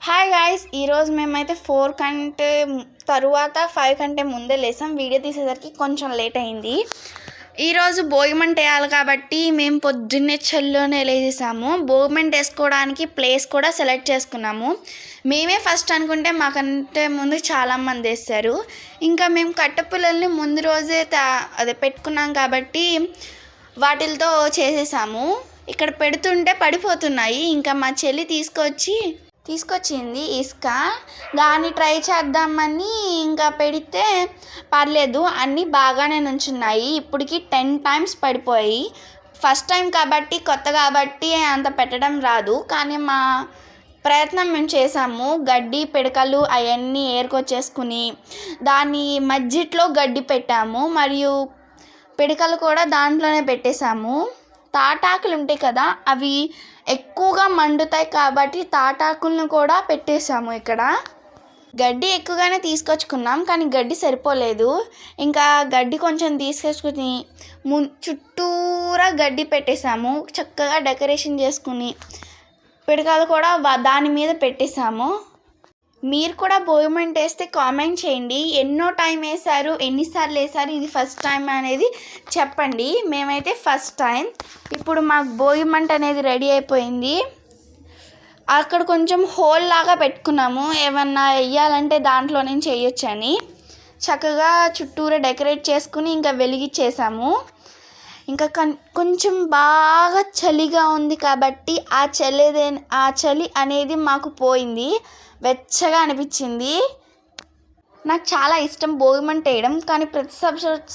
Hi guys, ఈరోజు మేమైతే 4 కంటే తరువాత 5 కంటే ముందే లేసాం. వీడియో తీసేసరికి కొంచెం లేట్ అయింది. ఈరోజు భోగిమంట వేయాలి కాబట్టి మేము పొద్దున్నే చల్లోనే లేచేసాము. భోగిమంట వేసుకోవడానికి ప్లేస్ కూడా సెలెక్ట్ చేసుకున్నాము. మేమే ఫస్ట్ అనుకుంటే మాకంటే ముందు చాలామంది వేస్తారు. ఇంకా మేము కట్టెపుల్లల్ని ముందు రోజే పెట్టుకున్నాం కాబట్టి వాటితో చేసేసాము. ఇక్కడ పెడుతుంటే పడిపోతున్నాయి. ఇంకా మా చెల్లి తీసుకొచ్చింది ఇసుక, దాన్ని ట్రై చేద్దామని ఇంకా పెడితే పర్లేదు, అన్నీ బాగానే నుంచున్నాయి. ఇప్పటికి 10 టైమ్స్ పడిపోయాయి. ఫస్ట్ టైం కాబట్టి, కొత్త కాబట్టి అంత పెట్టడం రాదు, కానీ మా ప్రయత్నం మేము చేసాము. గడ్డి పిడకలు అవన్నీ ఏరుకొచ్చేసుకుని దాన్ని మధ్యలో గడ్డి పెట్టాము, మరియు పిడకలు కూడా దాంట్లోనే పెట్టేశాము. తాటాకులు ఉంటాయి కదా, అవి ఎక్కువగా మండుతాయి కాబట్టి తాటాకులను కూడా పెట్టేశాము. ఇక్కడ గడ్డి ఎక్కువగానే తీసుకొచ్చుకున్నాం, కానీ గడ్డి సరిపోలేదు. ఇంకా గడ్డి కొంచెం తీసుకొచ్చుకుని చుట్టూరా గడ్డి పెట్టేశాము. చక్కగా డెకరేషన్ చేసుకుని పిడకలు కూడా దాని మీద పెట్టేశాము. మీరు కూడా భోగిమంట వేస్తే కామెంట్ చేయండి. ఎన్నో టైం వేశారు, ఎన్నిసార్లు వేశారు, ఇది ఫస్ట్ టైం అనేది చెప్పండి. మేమైతే ఫస్ట్ టైం. ఇప్పుడు మాకు భోగిమంట అనేది రెడీ అయిపోయింది. అక్కడ కొంచెం హోల్ లాగా పెట్టుకున్నాము, ఏమన్నా వేయాలంటే దాంట్లో నుంచి వేయొచ్చని. చక్కగా చుట్టూరా డెకరేట్ చేసుకుని ఇంకా వెలిగించేసాము. ఇంకా కొంచెం బాగా చలిగా ఉంది కాబట్టి ఆ చలి అనేది మాకు పోయింది, వెచ్చగా అనిపించింది. నాకు చాలా ఇష్టం భోగిమంట వేయడం, కానీ ప్రతి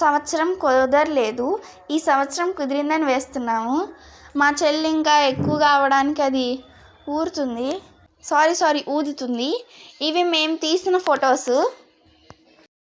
సంవత్సరం కుదరలేదు. ఈ సంవత్సరం కుదిరిందని వేస్తున్నాము. మా చెల్లి ఇంకా ఎక్కువగా అవడానికి అది ఊదుతుంది. ఇవి మేము తీసిన ఫొటోస్.